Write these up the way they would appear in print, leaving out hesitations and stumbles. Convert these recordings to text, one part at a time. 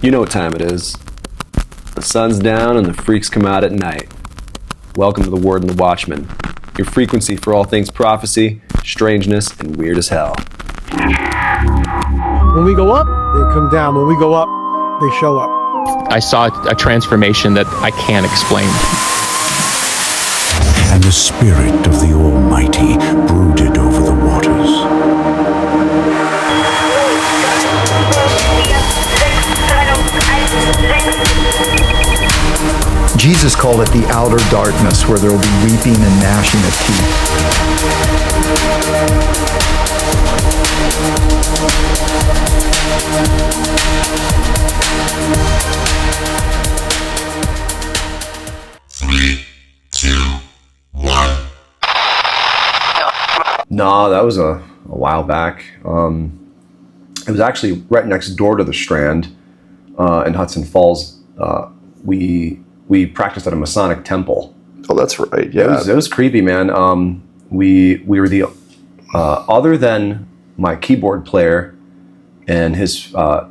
You know what time it is. The sun's down and the freaks come out at night. Welcome to the Word and the Watchman, your frequency for all things prophecy, strangeness, and weird as hell. When we go up, they come down. When we go up, they show up. I saw a transformation that I can't explain. And the Spirit of the Almighty brooded over the waters. Jesus called it the outer darkness, where there will be weeping and gnashing of Three, two, one. No, that was a while back. It was actually right next door to the Strand in Hudson Falls. We practiced at a Masonic temple. Oh, that's right. Yeah, it was creepy, man. We were the other than my keyboard player and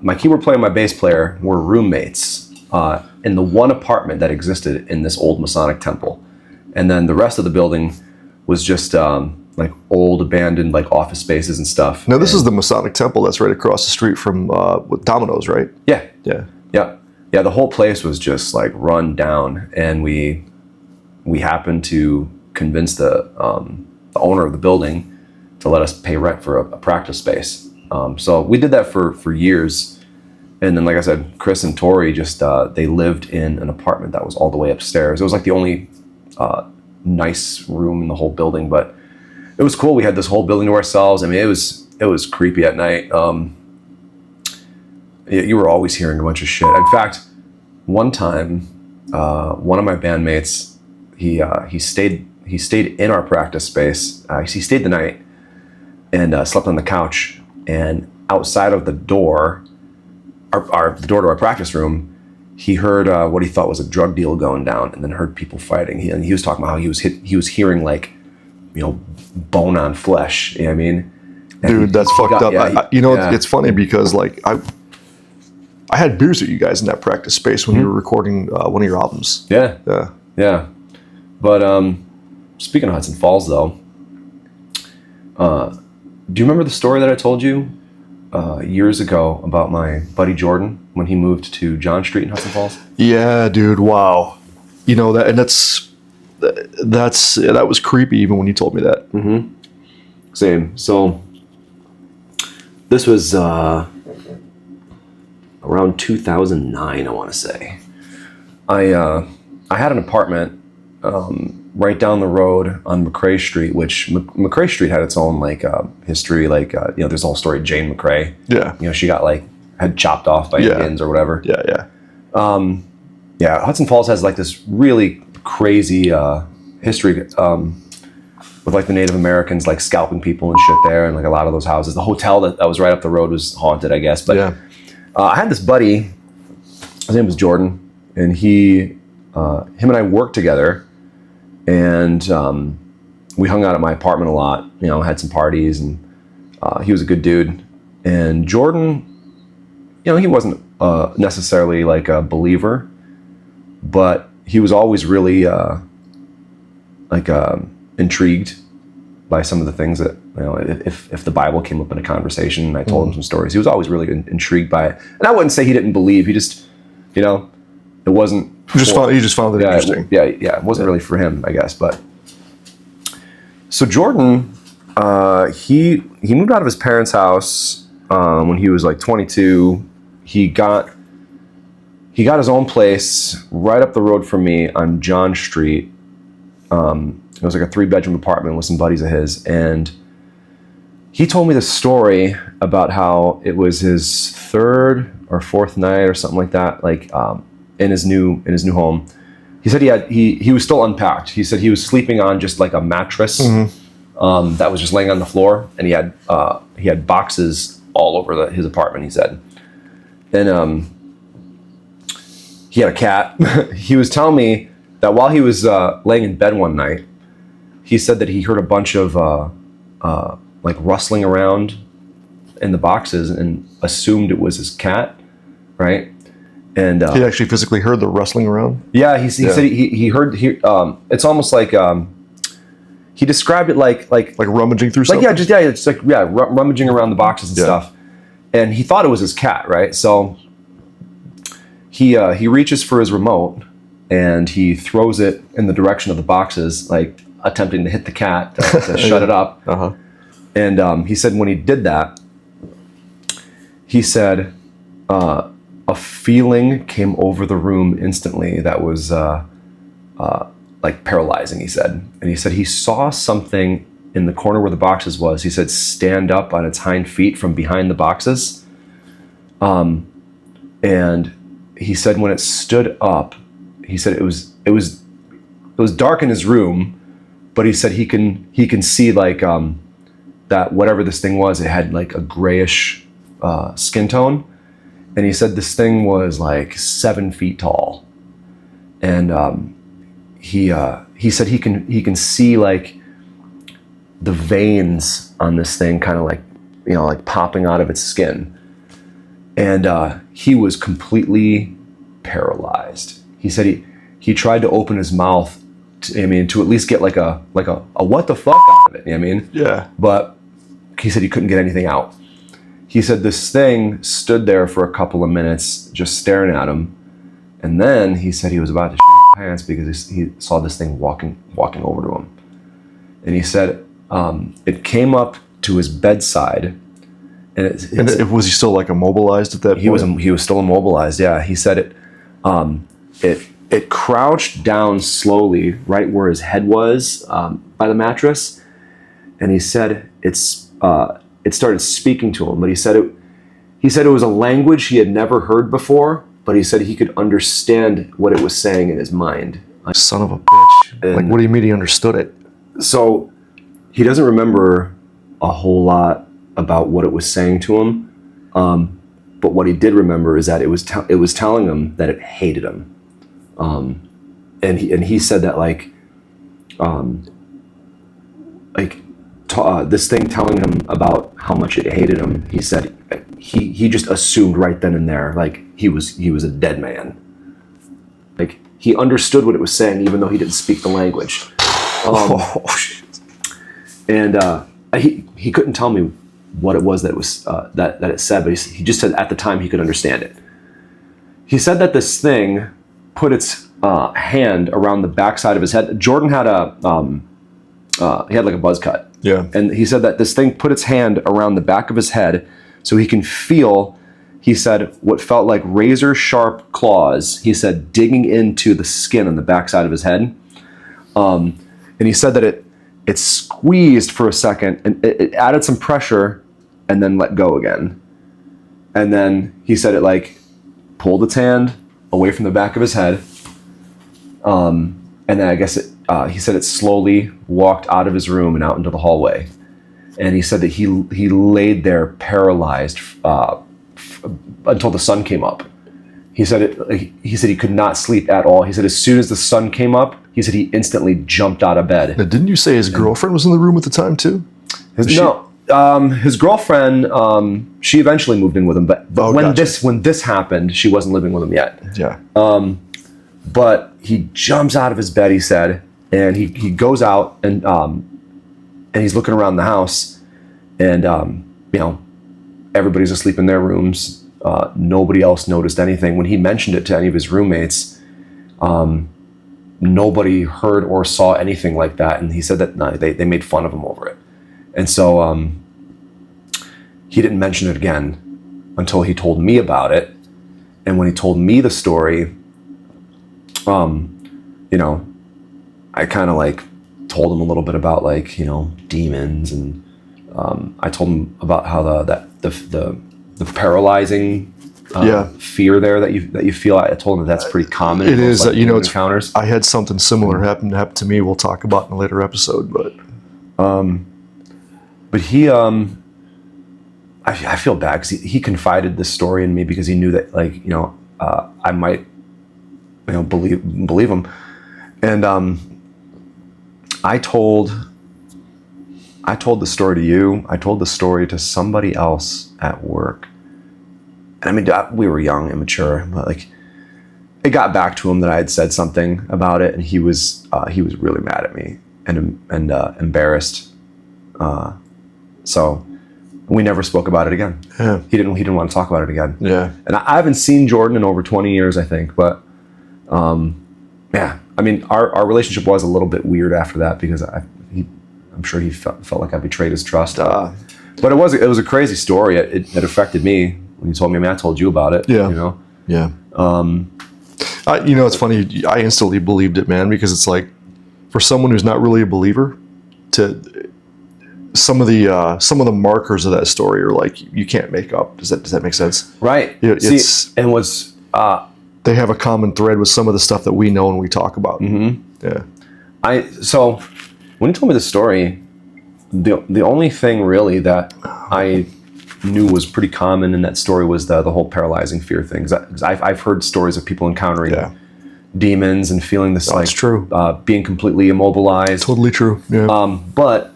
my keyboard player and my bass player were roommates in the one apartment that existed in this old Masonic temple, and then the rest of the building was just like old abandoned like office spaces and stuff. Now this is the Masonic temple that's right across the street from with Domino's, right? Yeah. Yeah. The whole place was just like run down, and we happened to convince the owner of the building to let us pay rent for a practice space. So we did that for years, and then like I said, Chris and Tori just they lived in an apartment that was all the way upstairs. It was like the only nice room in the whole building, but it was cool. We had this whole building to ourselves. I mean, it was creepy at night. You were always hearing a bunch of shit. In fact, one time, one of my bandmates, he stayed in our practice space. He stayed the night and slept on the couch. And outside of the door, the door to our practice room, he heard what he thought was a drug deal going down, and then heard people fighting. He was talking about how he was hearing like, bone on flesh. You know what I mean? And Dude, that's fucked up. Yeah, it's funny because like I had beers with you guys in that practice space when you were recording one of your albums. Yeah. But speaking of Hudson Falls, though, do you remember the story that I told you years ago about my buddy Jordan when he moved to John Street in Hudson Falls? Yeah, dude. Wow. That was creepy even when you told me that. Mm-hmm. Same. So this was around 2009, I want to say. I had an apartment right down the road on McCrae Street, which McCrae Street had its own like history. Like there's the whole story of Jane McCrae. Yeah. She got had chopped off by Indians or whatever. Yeah. Hudson Falls has like this really crazy history with like the Native Americans like scalping people and shit there, and like a lot of those houses. The hotel that was right up the road was haunted, I guess. But I had this buddy. His name was Jordan, and him and I worked together, and we hung out at my apartment a lot. Had some parties, and he was a good dude. And Jordan, he wasn't necessarily like a believer, but he was always really intrigued by some of the things that, if the Bible came up in a conversation and I told him some stories, he was always really intrigued by it. And I wouldn't say he didn't believe. He just, it wasn't. You just found it interesting. It wasn't really for him, I guess. But so Jordan, he moved out of his parents' house when he was like 22. He got his own place right up the road from me on John Street. It was like a 3-bedroom apartment with some buddies of his, and he told me the story about how it was his 3rd or 4th night or something like that, like in his new home. He said he was still unpacked. He said he was sleeping on just like a mattress that was just laying on the floor, and he had boxes all over his apartment. He said, and he had a cat. He was telling me that while he was laying in bed one night, he said that he heard a bunch of like rustling around in the boxes and assumed it was his cat, right? And He actually physically heard the rustling around. yeah, he said he heard. It's almost like he described it like rummaging through something. it's like rummaging around the boxes and stuff. And he thought it was his cat, right? So he reaches for his remote and he throws it in the direction of the boxes, like attempting to hit the cat to shut it up. Uh-huh. And he said when he did that, he said a feeling came over the room instantly that was like paralyzing, he said. And he said he saw something in the corner where the boxes was. He said stand up on its hind feet from behind the boxes. And he said when it stood up, he said it was dark in his room, but he said he can see like that whatever this thing was, it had like a grayish skin tone. And he said this thing was like 7 feet tall. And he said he can see like the veins on this thing kind of like, like popping out of its skin. And he was completely paralyzed. He said he tried to open his mouth to at least get like a what the fuck out of it. You know what I mean? Yeah. But he said he couldn't get anything out. He said this thing stood there for a couple of minutes just staring at him. And then he said he was about to shit his pants because he saw this thing walking over to him. And he said it came up to his bedside. And was he still like immobilized at that point? He was still immobilized, yeah. He said it crouched down slowly right where his head was by the mattress. And he said it started speaking to him, but he said it was a language he had never heard before, but he said he could understand what it was saying in his mind. Son of a bitch. Like, what do you mean he understood it? So he doesn't remember a whole lot about what it was saying to him, but what he did remember is that it was telling him that it hated him, and he said that this thing telling him about how much it hated him. He said he just assumed right then and there like he was a dead man. Like he understood what it was saying even though he didn't speak the language. And he couldn't tell me what it was that it said, but he just said at the time he could understand it. He said that this thing put its hand around the backside of his head. Jordan had he had like a buzz cut. Yeah. And he said that this thing put its hand around the back of his head so he can feel, he said, what felt like razor sharp claws, he said, digging into the skin on the backside of his head. And he said that it squeezed for a second and it added some pressure and then let go again. And then he said it like pulled its hand away from the back of his head. And then I guess he said it slowly walked out of his room and out into the hallway. And he said that he laid there paralyzed until the sun came up. He said he could not sleep at all. He said as soon as the sun came up, he said he instantly jumped out of bed. Now, didn't you say his girlfriend was in the room at the time too? His girlfriend, she eventually moved in with him, but when this happened, she wasn't living with him yet. Yeah. But he jumps out of his bed, he said, and he goes out and he's looking around the house, and everybody's asleep in their rooms. Nobody else noticed anything. When he mentioned it to any of his roommates, nobody heard or saw anything like that. And he said that they made fun of him over it. And so he didn't mention it again until he told me about it. And when he told me the story, I kind of like told him a little bit about like, demons, and I told him about how the paralyzing fear there that you feel. I told him that's pretty common. It is that it's encounters. I had something similar happen to me. We'll talk about in a later episode, but he I feel bad because he confided this story in me because he knew that I might believe him, and I told the story to you. I told the story to somebody else at work. And I mean, we were young, immature, but it got back to him that I had said something about it, and he was really mad at me and embarrassed. So we never spoke about it again. Yeah. He didn't want to talk about it again. Yeah. And I haven't seen Jordan in over 20 years, I think, but yeah, I mean, our relationship was a little bit weird after that because I'm sure he felt like I betrayed his trust. But it was a crazy story. It affected me when you told me. I mean, I told you about it. Yeah. You know. Yeah. It's funny. I instantly believed it, man, because it's like for someone who's not really a believer, to some of the markers of that story are like you can't make up. Does that make sense? Right. And what's they have a common thread with some of the stuff that we know and we talk about. Mm-hmm. Yeah. So when you told me the story, the only thing really that I knew was pretty common in that story was the whole paralyzing fear thing. 'Cause I've heard stories of people encountering demons and feeling this That's true. Being completely immobilized. Totally true. Yeah. But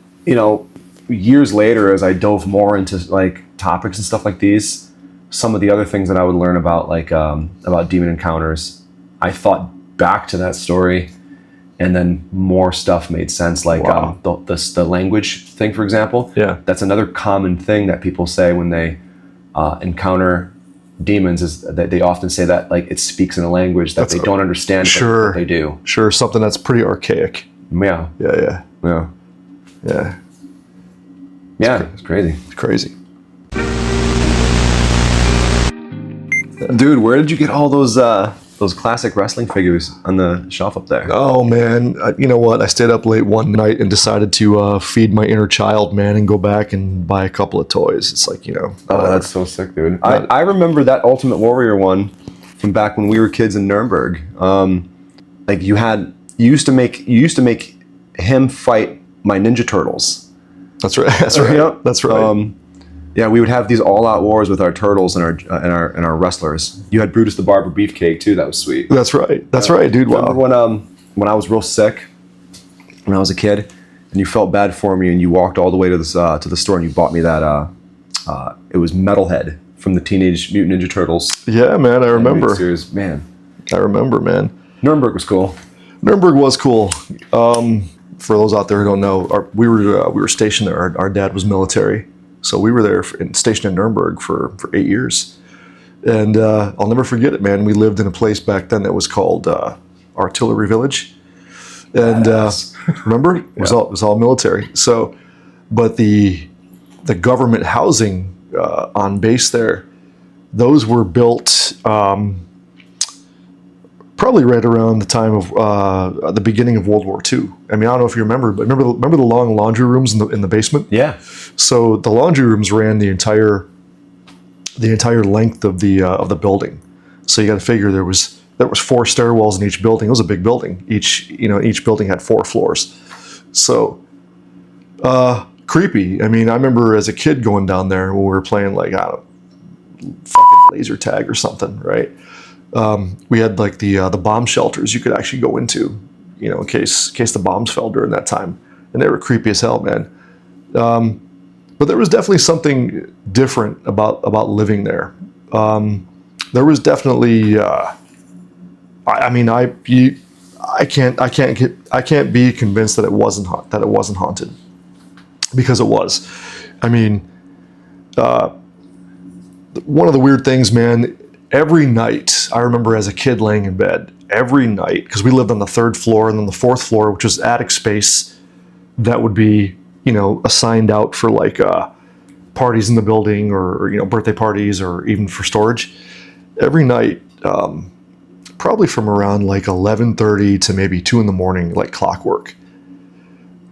years later, as I dove more into like topics and stuff like these, some of the other things that I would learn about about demon encounters, I thought back to that story, and then more stuff made sense. Like Wow. the language thing, for example. Yeah. That's another common thing that people say when they encounter demons, is that they often say that like it speaks in a language that they don't understand. Sure. But they do. Sure. Something that's pretty archaic. Yeah. Yeah. Yeah. Yeah. Yeah. It's crazy. It's crazy. Dude, where did you get all those classic wrestling figures on the shelf up there? Oh man, you know what? I stayed up late one night and decided to feed my inner child, man, and go back and buy a couple of toys. It's like, Oh, that's so sick, dude. I remember that Ultimate Warrior one from back when we were kids in Nuremberg. Like you used to make him fight my Ninja Turtles. That's right. That's right. Yeah. That's right. Yeah, we would have these all-out wars with our turtles and our wrestlers. You had Brutus the Barber Beefcake too. That was sweet. That's right. That's right, dude. Wow. Remember when I was real sick when I was a kid, and you felt bad for me, and you walked all the way to the store and you bought me that. It was Metalhead from the Teenage Mutant Ninja Turtles. Yeah, man. I remember. Series. Man, I remember, man. Nuremberg was cool. Nuremberg was cool. For those out there who don't know, we were stationed there. Our dad was military. So we were there stationed in Nuremberg for 8 years. And I'll never forget it, man. We lived in a place back then that was called Artillery Village. And remember? It was all military. So, but the government housing on base there, those were built probably right around the time of the beginning of World War II. I mean, I don't know if you remember, but remember the long laundry rooms in the basement? Yeah. So the laundry rooms ran the entire length of the building. So you got to figure there was 4 stairwells in each building. It was a big building. Each building had 4 floors. So creepy. I mean, I remember as a kid going down there when we were playing like fucking laser tag or something, right? We had like the bomb shelters you could actually go into, in case the bombs fell during that time, and they were creepy as hell, man. But there was definitely something different about living there. There was definitely, I can't be convinced that it wasn't haunted, because it was. I mean, one of the weird things, man. Every night, I remember as a kid laying in bed, every night, because we lived on the 3rd floor, and then the 4th floor, which was attic space that would be, assigned out for like parties in the building or birthday parties or even for storage. Every night, probably from around like 11:30 to maybe 2 in the morning, like clockwork,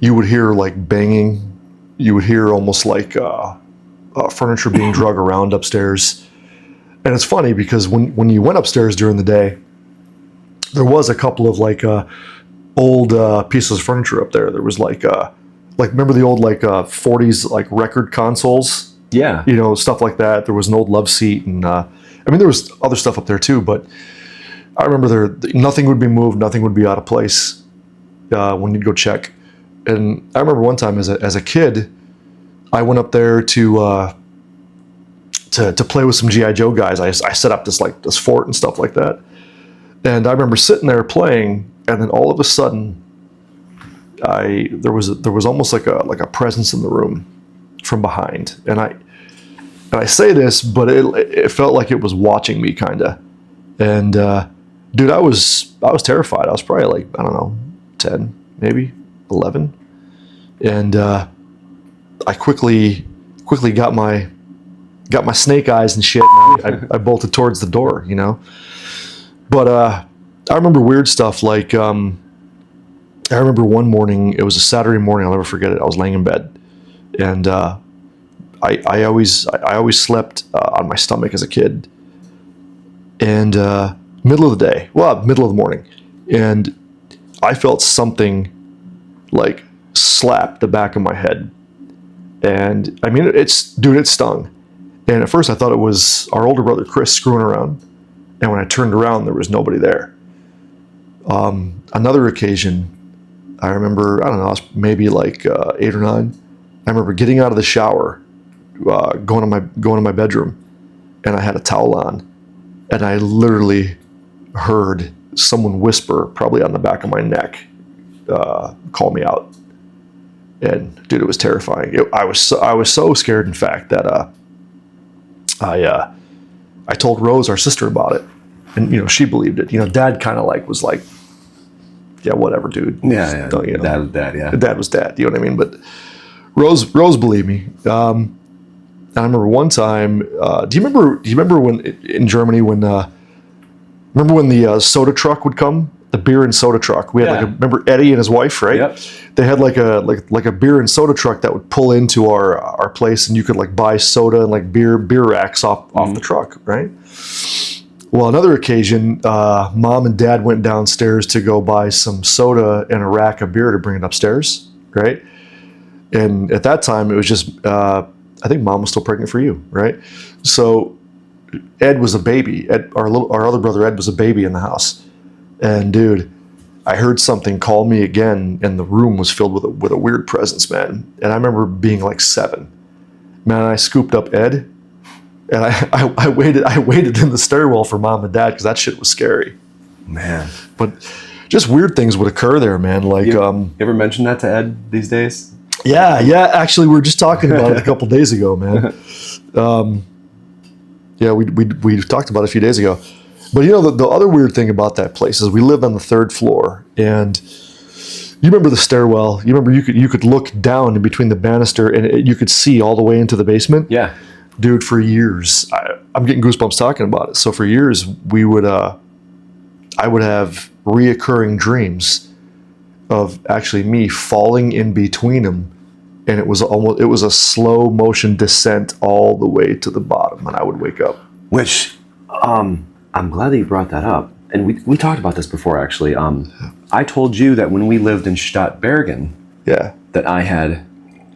you would hear like banging. You would hear almost like furniture being drug around upstairs. And it's funny because when you went upstairs during the day, there was a couple of like old pieces of furniture up there. There was like remember the old 40s like record consoles? Yeah. Stuff like that. There was an old love seat, and there was other stuff up there too. But I remember nothing would be moved, nothing would be out of place when you'd go check. And I remember one time as a kid, I went up there to play with some G.I. Joe guys. I set up this fort and stuff like that. And I remember sitting there playing, and then all of a sudden, there was almost like a presence in the room from behind. And I say this, but it felt like it was watching me, kind of. And dude, I was terrified. I was probably like, I don't know, 10, maybe 11. And I quickly got my snake eyes and shit, and I bolted towards the door, you know. But I remember weird stuff like I remember one morning, it was a Saturday morning, I'll never forget it. I was laying in bed, and I always slept on my stomach as a kid. And middle of the morning, and I felt something like slap the back of my head. And I mean, it stung. And at first I thought it was our older brother Chris screwing around. And when I turned around, there was nobody there. Another occasion, I remember, I don't know, I was maybe like 8 or 9. I remember getting out of the shower, going to my bedroom, and I had a towel on, and I literally heard someone whisper, probably on the back of my neck, call me out. And dude, it was terrifying. I was so scared, in fact, that I told Rose, our sister, about it, and you know, she believed it. You know, Dad kind of was like, yeah, whatever, dude. Yeah. You know, Dad was dad, yeah. Dad was dad. You know what I mean? But Rose believed me. And I remember one time. Do you remember when in Germany when the soda truck would come? The beer and soda truck. We had remember Eddie and his wife, right? Yep. They had like a beer and soda truck that would pull into our place, and you could like buy soda and like beer racks off the truck, right? Well, another occasion, Mom and Dad went downstairs to go buy some soda and a rack of beer to bring it upstairs, right? And at that time, it was just I think Mom was still pregnant for you, right? So Ed was a baby. Our other brother Ed was a baby in the house. And dude, I heard something call me again, and the room was filled with a weird presence, man. And I remember being like 7. Man, I scooped up Ed, and I waited in the stairwell for Mom and Dad, because that shit was scary. Man. But just weird things would occur there, man. Like, You ever mention that to Ed these days? yeah. Actually, we were just talking about it a couple days ago, man. Yeah, we talked about it a few days ago. But you know, the other weird thing about that place is we lived on the 3rd floor, and you remember the stairwell. You remember you could look down in between the banister, and you could see all the way into the basement. Yeah. Dude, for years, I'm getting goosebumps talking about it. So for years, I would have reoccurring dreams of actually me falling in between them, and it was a slow motion descent all the way to the bottom, and I would wake up. Which, I'm glad that you brought that up. And we talked about this before, actually. I told you that when we lived in Stadtbergen, Yeah. that I had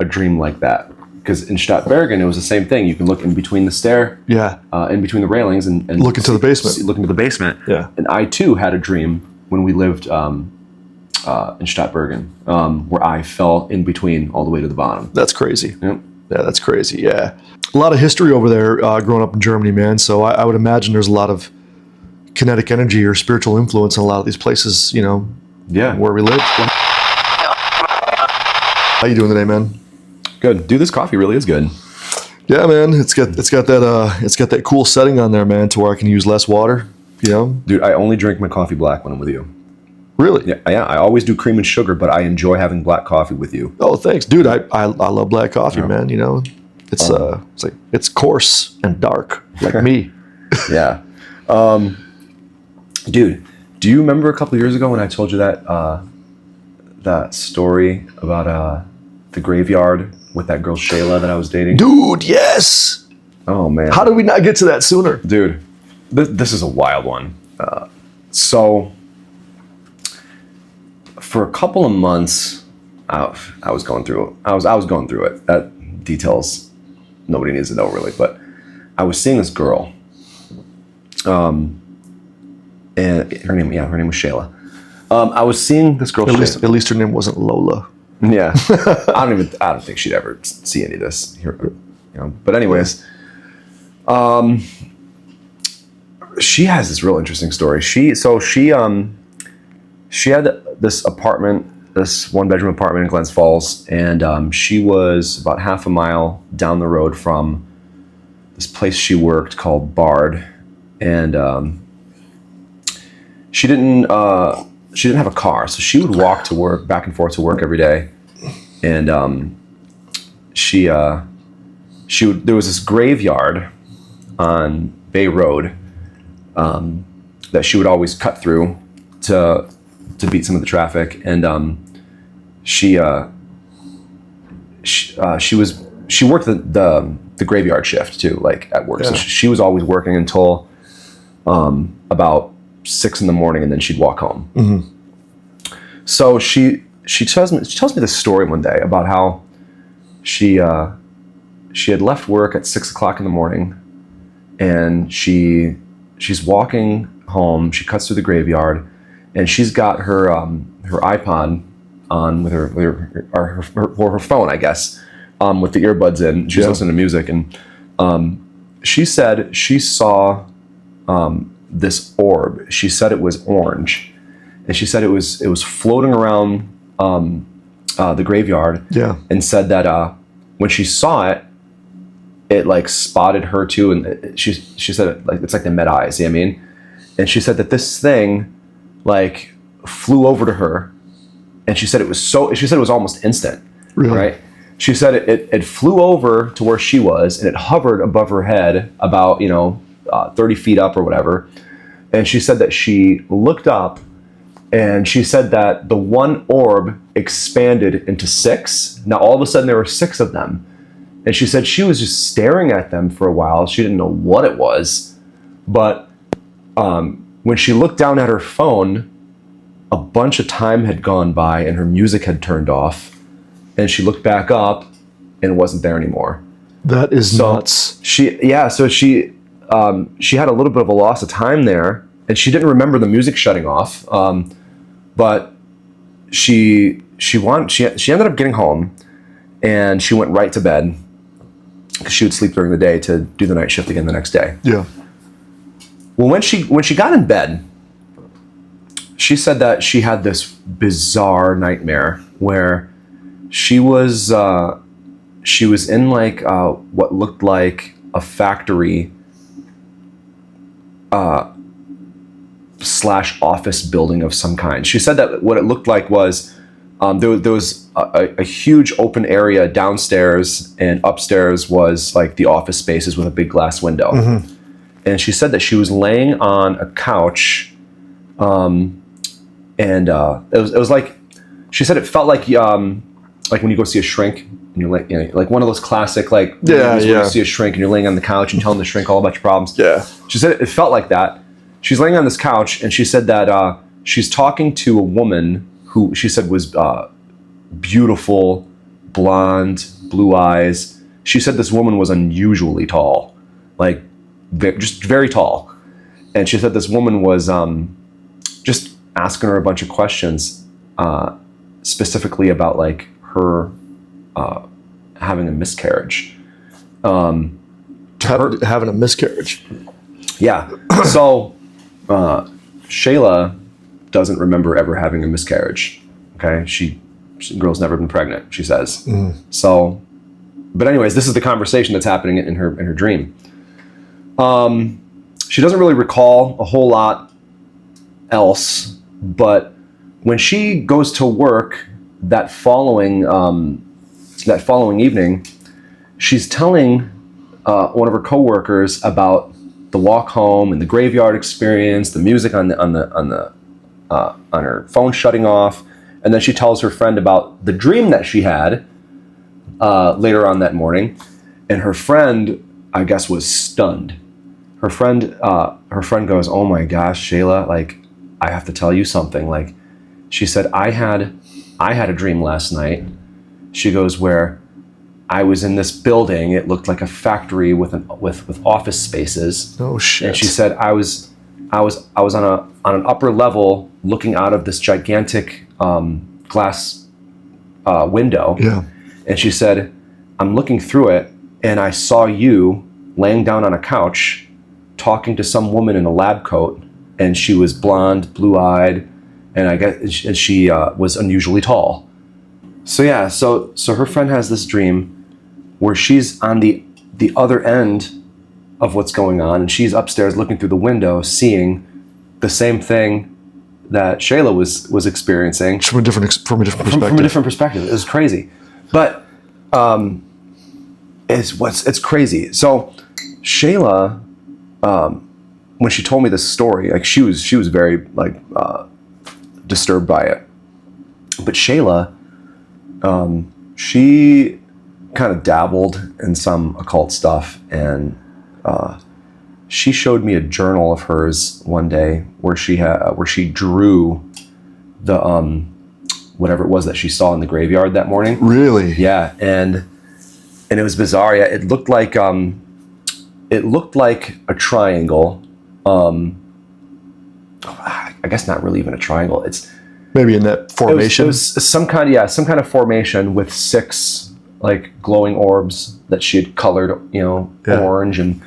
a dream like that. Because in Stadtbergen, it was the same thing. You can look in between the stair, Yeah. in between the railings, and Look into the basement. Look into the basement. Yeah. And I too had a dream when we lived in Stadtbergen, where I fell in between all the way to the bottom. That's crazy. Yep. Yeah, that's crazy. Yeah. A lot of history over there growing up in Germany, man. So I would imagine there's a lot of kinetic energy or spiritual influence in a lot of these places, you know, Yeah. where we live. How you doing today, man? Good. Dude, this coffee really is good. Yeah, man. It's got that cool setting on there, man, to where I can use less water, you know? Dude, I only drink my coffee black when I'm with you. Really? Yeah, I always do cream and sugar, but I enjoy having black coffee with you. Oh, thanks. Dude, I love black coffee, man, you know? It's like it's coarse and dark, like me. Yeah. Dude, do you remember a couple years ago when I told you that story about the graveyard with that girl Shayla that I was dating? Dude, yes. Oh man. How did we not get to that sooner? Dude, this is a wild one. So for a couple of months, I was going through it. I was going through it. That details nobody needs to know really, but I was seeing this girl. And her name was Shayla. I was seeing this girl. At least her name wasn't Lola. Yeah, I don't think she'd ever see any of this here, you know. But anyways, she has this real interesting story. She had this apartment, this 1-bedroom apartment in Glens Falls, and she was about half a mile down the road from this place she worked called Bard, and she didn't have a car, so she would walk to work, back and forth to work every day, and there was this graveyard on Bay Road that she would always cut through to beat some of the traffic, and she worked the graveyard shift too, like at work. Yeah. So she was always working until about 6 a.m, and then she'd walk home. Mm-hmm. So she tells me this story one day about how she had left work at 6 o'clock in the morning, and she's walking home. She cuts through the graveyard, and she's got her iPod on with her phone, I guess, with the earbuds in. She's listening to music, and she said she saw this orb. She said it was orange, and she said it was floating around the graveyard. Yeah. And said that when she saw it, it like spotted her too, and she said like it's like the Met eyes. You know what I mean? And she said that this thing like flew over to her, and she said it was almost instant. Really? Right? She said it flew over to where she was, and it hovered above her head about 30 feet up or whatever. And she said that she looked up, and she said that the one orb expanded into 6. Now all of a sudden there were 6 of them. And she said she was just staring at them for a while. She didn't know what it was. But when she looked down at her phone, a bunch of time had gone by and her music had turned off. And she looked back up and it wasn't there anymore. That is nuts. She had a little bit of a loss of time there, and she didn't remember the music shutting off. But she ended up getting home, and she went right to bed because she would sleep during the day to do the night shift again the next day. Yeah. Well, when she got in bed, she said that she had this bizarre nightmare where she was in like what looked like a factory / office building of some kind. She said that what it looked like was there was a huge open area downstairs, and upstairs was like the office spaces with a big glass window. Mm-hmm. And she said that she was laying on a couch, and it was like, she said it felt like when you go see a shrink, and you're like one of those classic movies where you see a shrink and you're laying on the couch and telling the shrink all about your problems. Yeah. She said it felt like that. She's laying on this couch, and she said that she's talking to a woman who she said was beautiful, blonde, blue eyes. She said this woman was unusually tall, like just very tall. And she said this woman was just asking her a bunch of questions, specifically about like her having a miscarriage. Having a miscarriage. Yeah. So Shayla doesn't remember ever having a miscarriage. Okay. She girl's never been pregnant, she says. Mm. So, but anyways, this is the conversation that's happening in her dream. She doesn't really recall a whole lot else, but when she goes to work that following evening, she's telling one of her coworkers about the walk home and the graveyard experience, the music on her phone shutting off, and then she tells her friend about the dream that she had later on that morning, and her friend, I guess, was stunned. Her friend goes, "Oh my gosh, Shayla, like, I have to tell you something." Like, she said, I had a dream last night. She goes, where I was in this building. It looked like a factory with office spaces. Oh shit! And she said I was on an upper level looking out of this gigantic glass window. Yeah. And she said, I'm looking through it, and I saw you laying down on a couch, talking to some woman in a lab coat, and she was blonde, blue-eyed, and I guess she was unusually tall. So yeah, so her friend has this dream where she's on the other end of what's going on, and she's upstairs looking through the window, seeing the same thing that Shayla was experiencing From a different perspective. from a different perspective. It was crazy, but it's crazy. So Shayla, when she told me this story, like she was very like disturbed by it. But Shayla, she kind of dabbled in some occult stuff, and she showed me a journal of hers one day where she drew the whatever it was that she saw in the graveyard that morning. Really? Yeah, and it was bizarre. Yeah, it looked like a triangle. I guess not really even a triangle. It's Maybe in that formation. It was some kind of formation with 6 like glowing orbs that she had colored, orange, and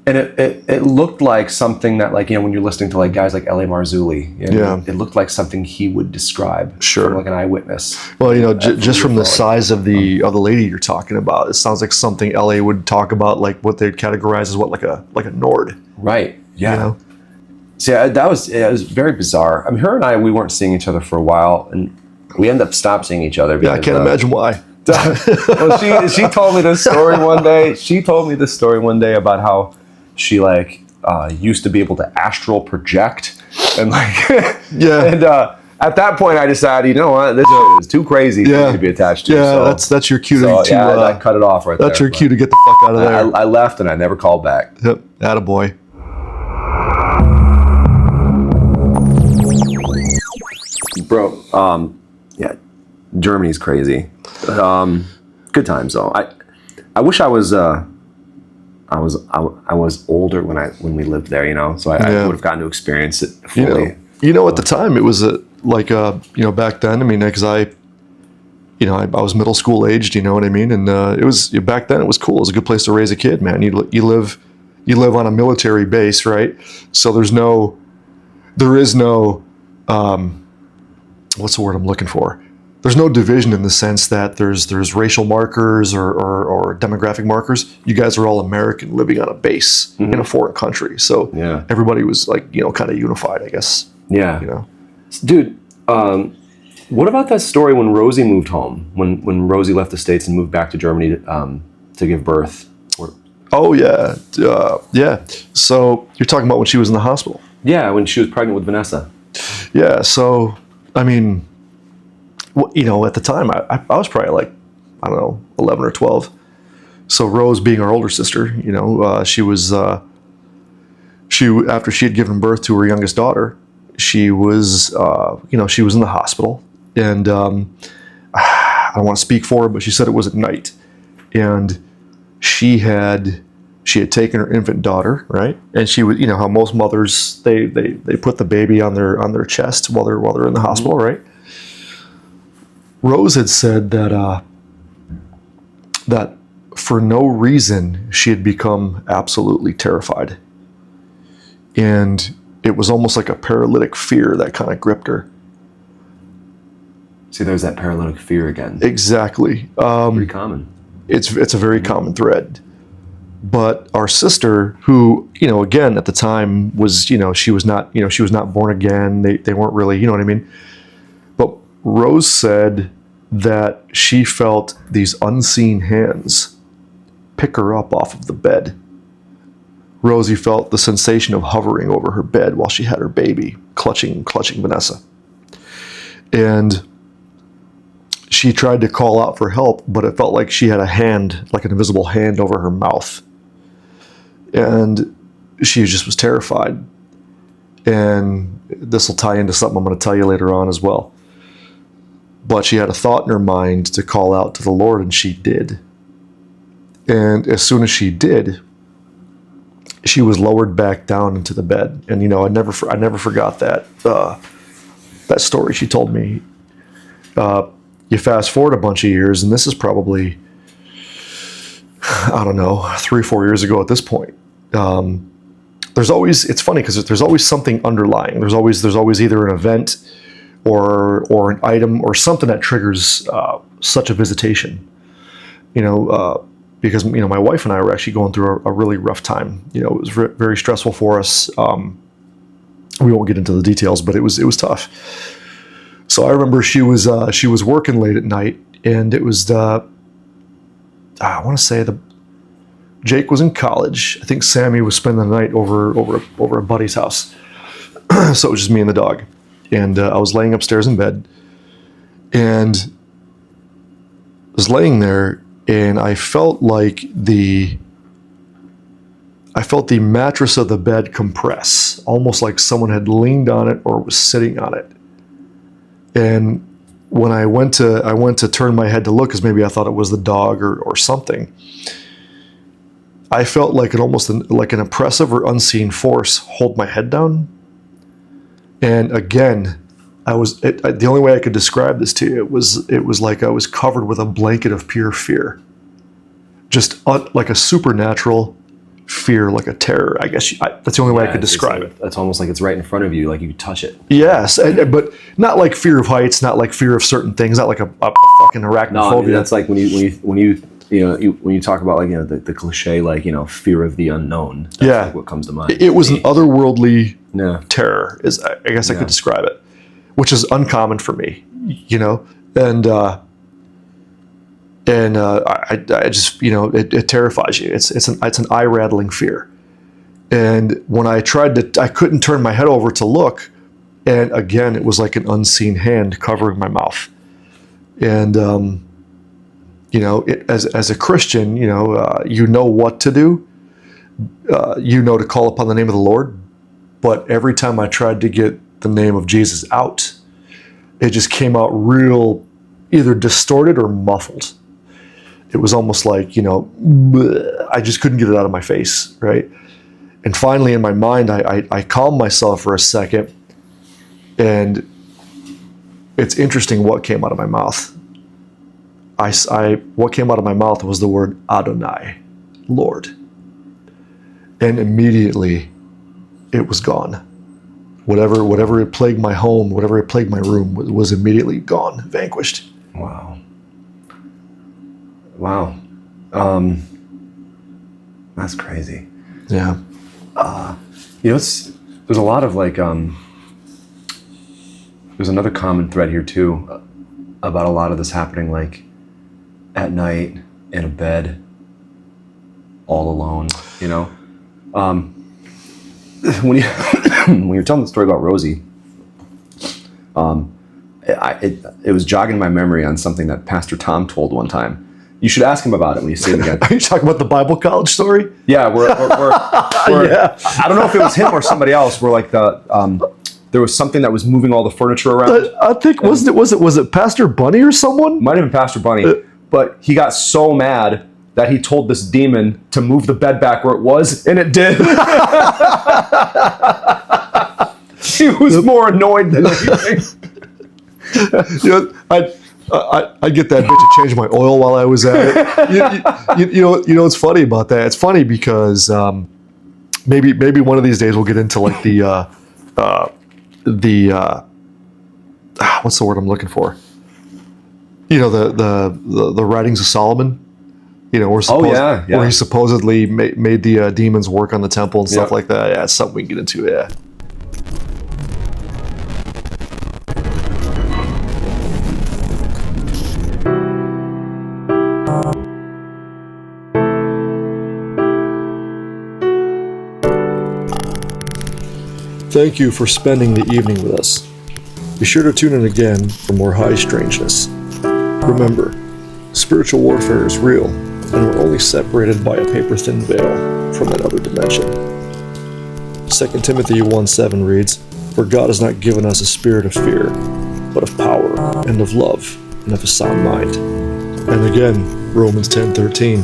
it looked like something that, like, when you're listening to like guys like L.A. Marzulli, it looked like something he would describe, Sure. like an eyewitness. Well, just from the size of the lady you're talking about, it sounds like something LA would talk about, like what they'd categorize as like a Nord. Right. Yeah. You know? So yeah, it was very bizarre. I mean, her and I, we weren't seeing each other for a while, and we ended up stopped seeing each other. Yeah, I can't imagine why. Well, she told me this story one day. She told me this story one day about how she used to be able to astral project, and Yeah. And at that point, I decided, you know what, this is too crazy for me to be attached to. Yeah, that's your cue to I cut it off right there. that's your cue to get the fuck out of there. I left, and I never called back. Yep, attaboy. Bro, yeah, Germany's crazy. Good times though. I wish I was older when we lived there, so I would have gotten to experience it fully. At the time it was back then. I mean, because I was middle school aged. You know what I mean? And it was back then. It was cool. It was a good place to raise a kid, man. You live on a military base, right? So there is no what's the word I'm looking for? There's no division in the sense that there's racial markers or demographic markers. You guys are all American living on a base in a foreign country. So everybody was kind of unified, I guess. Yeah. Dude, what about that story when Rosie moved home? When Rosie left the States and moved back to Germany to give birth? Oh, yeah. Yeah. So you're talking about when she was in the hospital? Yeah, when she was pregnant with Vanessa. Yeah. So, I mean, at the time, I was probably like, I don't know, 11 or 12. So Rose, being our older sister, she was, after she had given birth to her youngest daughter, she was, she was in the hospital. And I don't want to speak for her, but she said it was at night. And she had taken her infant daughter, right? And she would, how most mothers, they put the baby on their chest while they're in the hospital, right? Rose had said that that for no reason she had become absolutely terrified, and it was almost like a paralytic fear that kind of gripped her. See, there's that paralytic fear again. Exactly. Pretty common. It's a very common thread. But our sister, who, again, at the time was, she was not born again. They weren't really, you know what I mean? But Rose said that she felt these unseen hands pick her up off of the bed. Rosie felt the sensation of hovering over her bed while she had her baby, clutching Vanessa. And she tried to call out for help, but it felt like she had a hand, like an invisible hand over her mouth. And she just was terrified. And this will tie into something I'm going to tell you later on as well. But she had a thought in her mind to call out to the Lord, and she did. And as soon as she did, she was lowered back down into the bed. And I never forgot that that story she told me. You fast forward a bunch of years, and this is probably, I don't know, 3-4 years ago at this point. There's always, it's funny because there's always something underlying. There's always either an event or an item or something that triggers such a visitation. Because my wife and I were actually going through a really rough time. It was very stressful for us. We won't get into the details, but it was tough. So I remember she was working late at night, and it was Jake was in college. I think Sammy was spending the night over a buddy's house. So it was just me and the dog. And I was laying upstairs in bed, and was laying there, and I felt the mattress of the bed compress, almost like someone had leaned on it or was sitting on it. And when I went to turn my head to look, because maybe I thought it was the dog or something, I felt like like an oppressive or unseen force hold my head down. And again, the only way I could describe this to you, it was like I was covered with a blanket of pure fear, just like a supernatural fear, like a terror. I guess that's the only way I could describe it. It's almost like it's right in front of you, like you could touch it. Yes, but not like fear of heights, not like fear of certain things, not like a fucking arachnophobia. No, dude, that's like when you talk about the cliche, fear of the unknown. That's like what comes to mind. It was an otherworldly terror, I guess I could describe it, which is uncommon for me, and I just, it terrifies you. It's an eye rattling fear. And when I couldn't turn my head over to look, and again, it was like an unseen hand covering my mouth. And as a Christian, you know what to do. To call upon the name of the Lord. But every time I tried to get the name of Jesus out, it just came out real, either distorted or muffled. It was almost like, I just couldn't get it out of my face, right? And finally, in my mind, I calmed myself for a second, and it's interesting what came out of my mouth. What came out of my mouth was the word Adonai, Lord. And immediately, it was gone. Whatever had plagued my home, whatever had plagued my room was immediately gone, vanquished. Wow. That's crazy. Yeah. There's a lot of there's another common thread here too, about a lot of this happening at night in a bed, all alone. When you're telling the story about Rosie, it was jogging my memory on something that Pastor Tom told one time. You should ask him about it when you see him again. Are you talking about the Bible college story? Yeah, we're I don't know if it was him or somebody else. We're there was something that was moving all the furniture around. I think was it Pastor Bunny or someone? Might have been Pastor Bunny, but he got so mad that he told this demon to move the bed back where it was, and it did. He was more annoyed than anything. I get that bitch to change my oil while I was at it. You know what's funny about that? It's funny because maybe one of these days we'll get into what's the word I'm looking for? The writings of Solomon. Where he supposedly made the demons work on the temple and stuff like that. Yeah, it's something we can get into. Yeah. Thank you for spending the evening with us. Be sure to tune in again for more high strangeness. Remember, spiritual warfare is real, and we're only separated by a paper-thin veil from that other dimension. 2 Timothy 1:7 reads, "For God has not given us a spirit of fear, but of power, and of love, and of a sound mind." And again, Romans 10:13,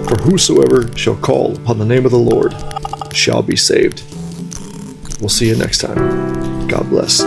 "For whosoever shall call upon the name of the Lord shall be saved." We'll see you next time. God bless.